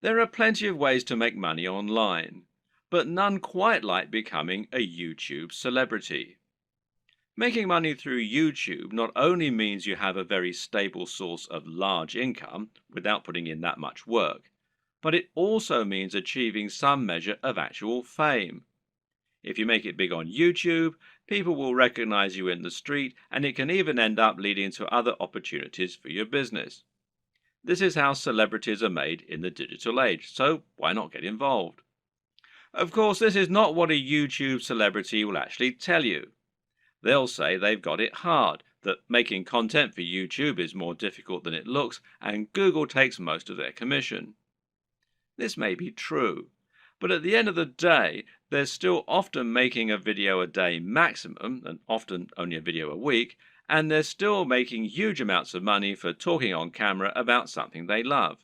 There are plenty of ways to make money online, but none quite like becoming a YouTube celebrity. Making money through YouTube not only means you have a very stable source of large income without putting in that much work, but it also means achieving some measure of actual fame. If you make it big on YouTube, people will recognize you in the street, and it can even end up leading to other opportunities for your business. This is how celebrities are made in the digital age, so why not get involved? Of course, this is not what a YouTube celebrity will actually tell you. They'll say they've got it hard, that making content for YouTube is more difficult than it looks, and Google takes most of their commission. This may be true, but at the end of the day, they're still often making a video a day maximum, and often only a video a week, and they're still making huge amounts of money for talking on camera about something they love.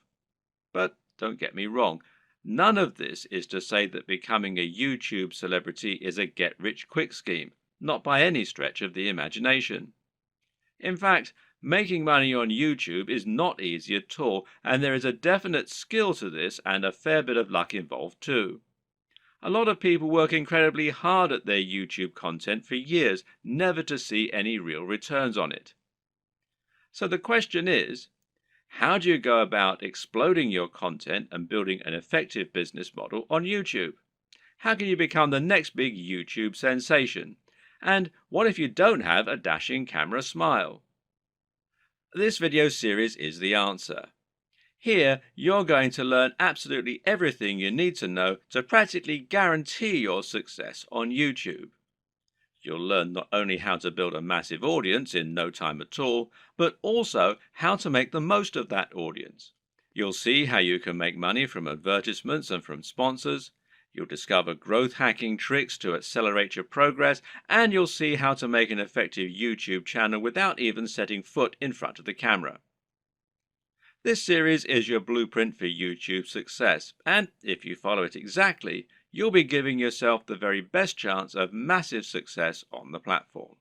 But don't get me wrong, none of this is to say that becoming a YouTube celebrity is a get-rich-quick scheme, not by any stretch of the imagination. In fact, making money on YouTube is not easy at all, and there is a definite skill to this and a fair bit of luck involved too. A lot of people work incredibly hard at their YouTube content for years, never to see any real returns on it. So the question is, how do you go about exploding your content and building an effective business model on YouTube? How can you become the next big YouTube sensation? And what if you don't have a dashing camera smile? This video series is the answer. Here, you're going to learn absolutely everything you need to know to practically guarantee your success on YouTube. You'll learn not only how to build a massive audience in no time at all, but also how to make the most of that audience. You'll see how you can make money from advertisements and from sponsors. You'll discover growth hacking tricks to accelerate your progress, and you'll see how to make an effective YouTube channel without even setting foot in front of the camera. This series is your blueprint for YouTube success, and if you follow it exactly, you'll be giving yourself the very best chance of massive success on the platform.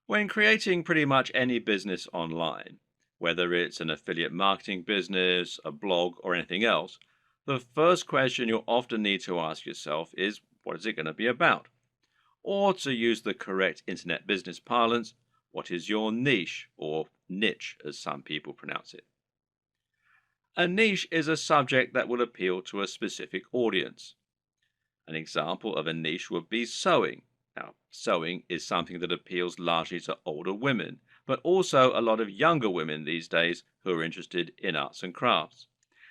When creating pretty much any business online, whether it's an affiliate marketing business, a blog, or anything else, the first question you'll often need to ask yourself is, what is it going to be about? Or to use the correct internet business parlance, what is your niche, or niche as some people pronounce it? A niche is a subject that will appeal to a specific audience. An example of a niche would be sewing. Now, sewing is something that appeals largely to older women, but also a lot of younger women these days who are interested in arts and crafts.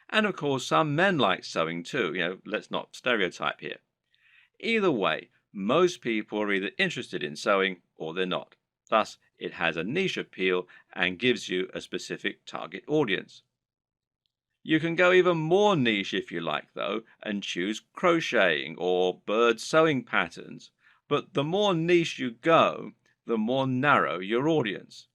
And of course, some men like sewing too. Let's not stereotype here. Either way, most people are either interested in sewing or they're not. Thus, it has a niche appeal and gives you a specific target audience. You can go even more niche if you like, though, and choose crocheting or bird sewing patterns. But the more niche you go, the more narrow your audience.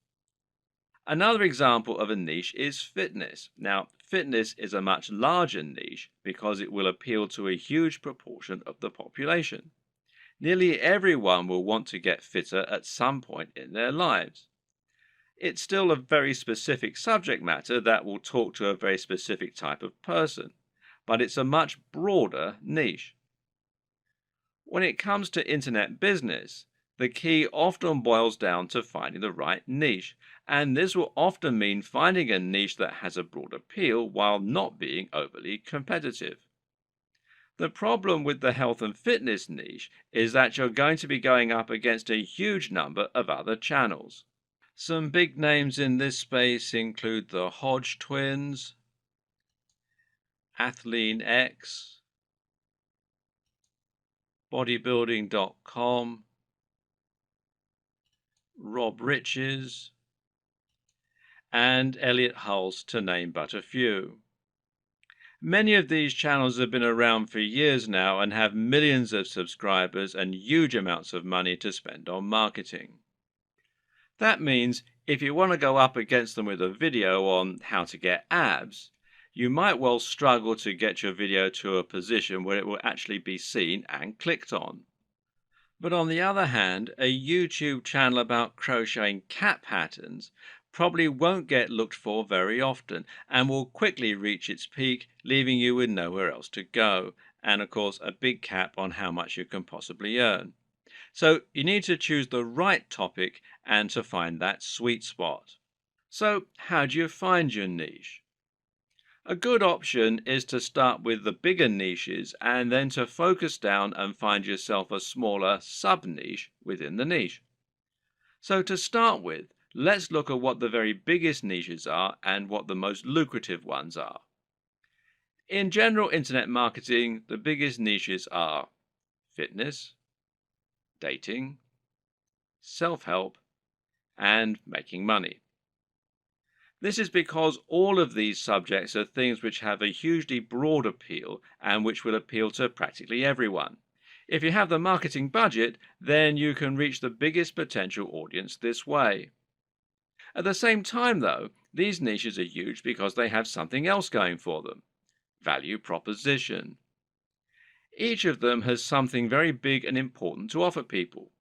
Another example of a niche is fitness. Now, fitness is a much larger niche because it will appeal to a huge proportion of the population. Nearly everyone will want to get fitter at some point in their lives. It's still a very specific subject matter that will talk to a very specific type of person, but it's a much broader niche. When it comes to internet business, the key often boils down to finding the right niche, and this will often mean finding a niche that has a broad appeal while not being overly competitive. The problem with the health and fitness niche is that you're going to be going up against a huge number of other channels. Some big names in this space include the Hodge twins, Athlean X, bodybuilding.com, Rob Riches, and Elliot Hulse, to name but a few. Many of these channels have been around for years now and have millions of subscribers and huge amounts of money to spend on marketing. That means if you want to go up against them with a video on how to get abs, you might well struggle to get your video to a position where it will actually be seen and clicked on. But on the other hand, a YouTube channel about crocheting cat patterns probably won't get looked for very often and will quickly reach its peak, leaving you with nowhere else to go, and of course, a big cap on how much you can possibly earn. So, you need to choose the right topic and to find that sweet spot. So, how do you find your niche? A good option is to start with the bigger niches and then to focus down and find yourself a smaller sub niche within the niche. So, to start with, let's look at what the very biggest niches are and what the most lucrative ones are. In general internet marketing, the biggest niches are fitness, dating, self help, and making money. This is because all of these subjects are things which have a hugely broad appeal and which will appeal to practically everyone. If you have the marketing budget, then you can reach the biggest potential audience this way. At the same time, though, these niches are huge because they have something else going for them: value proposition. Each of them has something very big and important to offer people,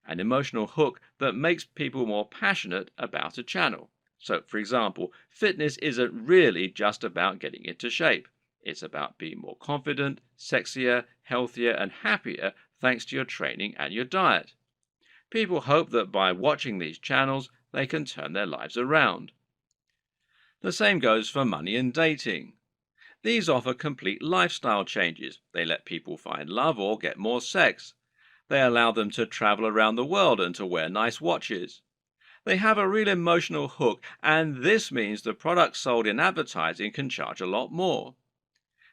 an emotional hook that makes people more passionate about a channel. So, for example, fitness isn't really just about getting into shape. It's about being more confident, sexier, healthier, and happier thanks to your training and your diet. People hope that by watching these channels, they can turn their lives around. The same goes for money and dating. These offer complete lifestyle changes. They let people find love or get more sex. They allow them to travel around the world and to wear nice watches. They have a real emotional hook, and this means the products sold in advertising can charge a lot more.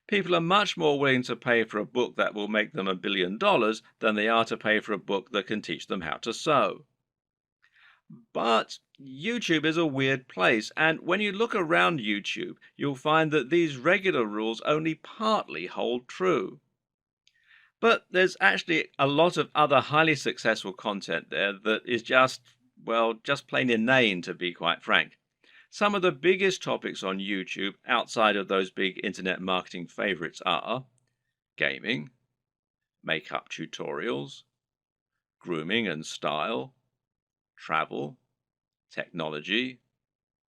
People are much more willing to pay for a book that will make them $1 billion than they are to pay for a book that can teach them how to sew. But YouTube is a weird place, and when you look around YouTube, you'll find that these regular rules only partly hold true. But there's actually a lot of other highly successful content there that is just, well, just plain inane, to be quite frank. Some of the biggest topics on YouTube outside of those big internet marketing favorites are gaming, makeup tutorials, grooming and style, travel, technology,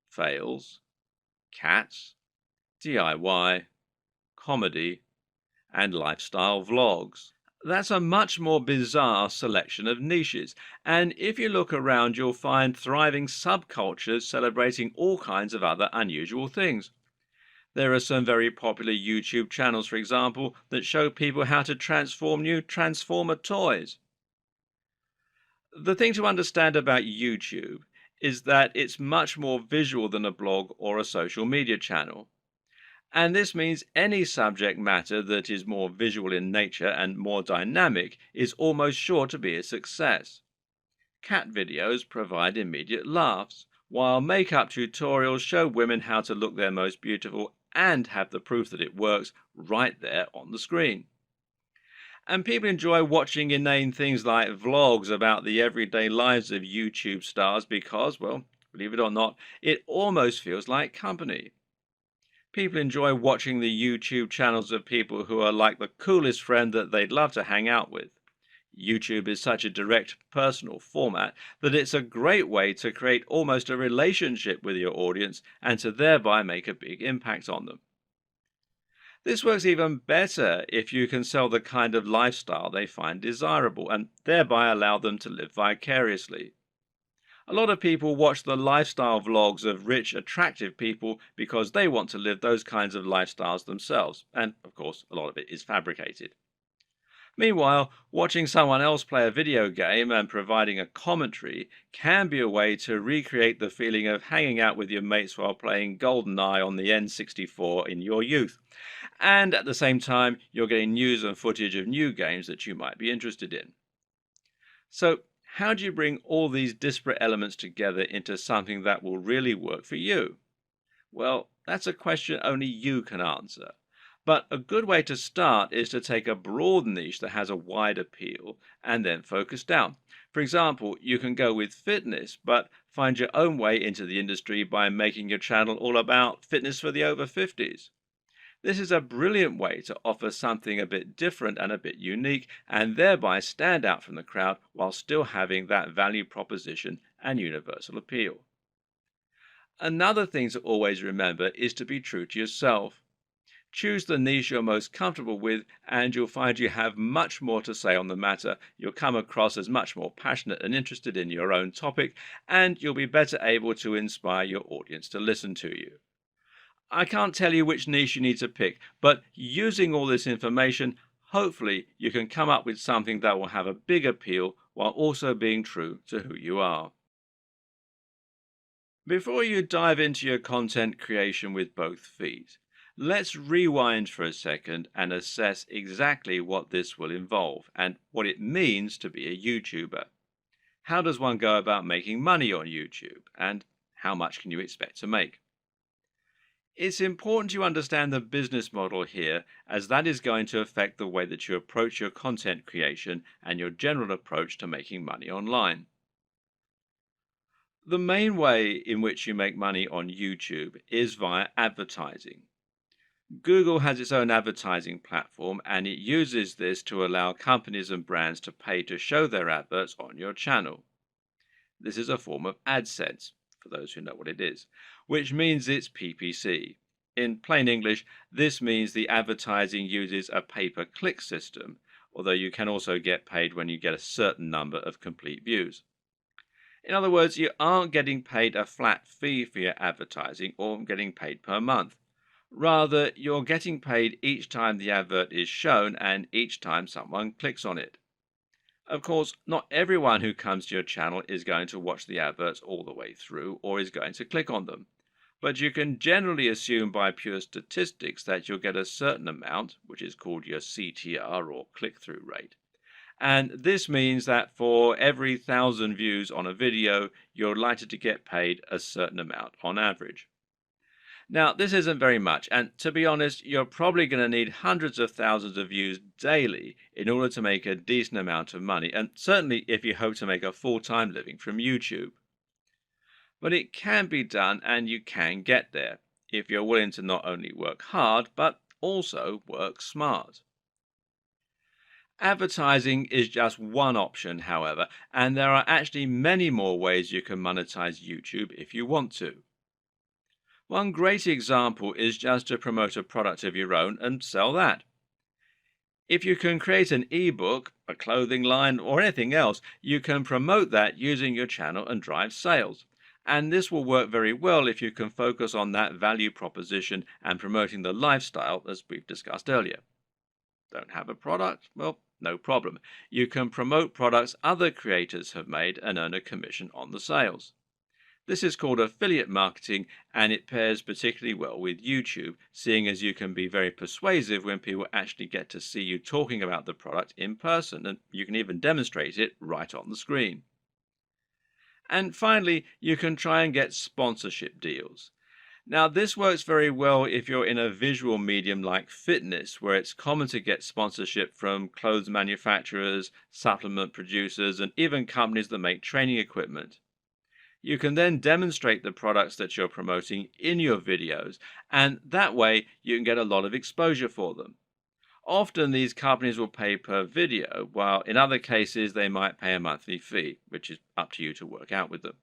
fails, cats, DIY, comedy, and lifestyle vlogs. That's a much more bizarre selection of niches, and if you look around, you'll find thriving subcultures celebrating all kinds of other unusual things. There are some very popular YouTube channels, for example, that show people how to transform new Transformer toys. The thing to understand about YouTube is that it's much more visual than a blog or a social media channel. And this means any subject matter that is more visual in nature and more dynamic is almost sure to be a success. Cat videos provide immediate laughs, while makeup tutorials show women how to look their most beautiful and have the proof that it works right there on the screen. And people enjoy watching inane things like vlogs about the everyday lives of YouTube stars because, well, believe it or not, it almost feels like company. People enjoy watching the YouTube channels of people who are like the coolest friend that they'd love to hang out with. YouTube is such a direct, personal format that it's a great way to create almost a relationship with your audience and to thereby make a big impact on them. This works even better if you can sell the kind of lifestyle they find desirable and thereby allow them to live vicariously. A lot of people watch the lifestyle vlogs of rich, attractive people because they want to live those kinds of lifestyles themselves, and of course, a lot of it is fabricated. Meanwhile, watching someone else play a video game and providing a commentary can be a way to recreate the feeling of hanging out with your mates while playing GoldenEye on the N64 in your youth. And at the same time, you're getting news and footage of new games that you might be interested in. So, how do you bring all these disparate elements together into something that will really work for you? Well, that's a question only you can answer. But a good way to start is to take a broad niche that has a wide appeal and then focus down. For example, you can go with fitness, but find your own way into the industry by making your channel all about fitness for the over 50s. This is a brilliant way to offer something a bit different and a bit unique, and thereby stand out from the crowd while still having that value proposition and universal appeal. Another thing to always remember is to be true to yourself. Choose the niche you're most comfortable with, and you'll find you have much more to say on the matter. You'll come across as much more passionate and interested in your own topic, and you'll be better able to inspire your audience to listen to you. I can't tell you which niche you need to pick, but using all this information, hopefully you can come up with something that will have a big appeal while also being true to who you are. Before you dive into your content creation with both feet, let's rewind for a second and assess exactly what this will involve and what it means to be a YouTuber. How does one go about making money on YouTube, and how much can you expect to make? It's important you understand the business model here, as that is going to affect the way that you approach your content creation and your general approach to making money online. The main way in which you make money on YouTube is via advertising. Google has its own advertising platform, and it uses this to allow companies and brands to pay to show their adverts on your channel. This is a form of AdSense, for those who know what it is, which means it's PPC. In plain English, this means the advertising uses a pay-per-click system, although you can also get paid when you get a certain number of complete views. In other words, you aren't getting paid a flat fee for your advertising or getting paid per month. Rather, you're getting paid each time the advert is shown and each time someone clicks on it. Of course, not everyone who comes to your channel is going to watch the adverts all the way through or is going to click on them. But you can generally assume by pure statistics that you'll get a certain amount, which is called your CTR or click-through rate. And this means that for every 1,000 views on a video, you're likely to get paid a certain amount on average. Now, this isn't very much, and to be honest, you're probably going to need hundreds of thousands of views daily in order to make a decent amount of money, and certainly if you hope to make a full-time living from YouTube. But it can be done, and you can get there, if you're willing to not only work hard, but also work smart. Advertising is just one option, however, and there are actually many more ways you can monetize YouTube if you want to. One great example is just to promote a product of your own and sell that. If you can create an ebook, a clothing line, or anything else, you can promote that using your channel and drive sales. And this will work very well if you can focus on that value proposition and promoting the lifestyle as we've discussed earlier. Don't have a product? Well, no problem. You can promote products other creators have made and earn a commission on the sales. This is called affiliate marketing, and it pairs particularly well with YouTube, seeing as you can be very persuasive when people actually get to see you talking about the product in person, and you can even demonstrate it right on the screen. And finally, you can try and get sponsorship deals. Now, this works very well if you're in a visual medium like fitness, where it's common to get sponsorship from clothes manufacturers, supplement producers, and even companies that make training equipment. You can then demonstrate the products that you're promoting in your videos, and that way you can get a lot of exposure for them. Often these companies will pay per video, while in other cases they might pay a monthly fee, which is up to you to work out with them.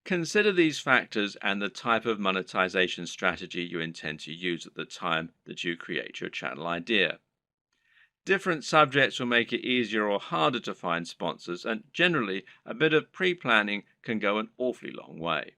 Consider these factors and the type of monetization strategy you intend to use at the time that you create your channel idea. Different subjects will make it easier or harder to find sponsors, and generally a bit of pre-planning can go an awfully long way.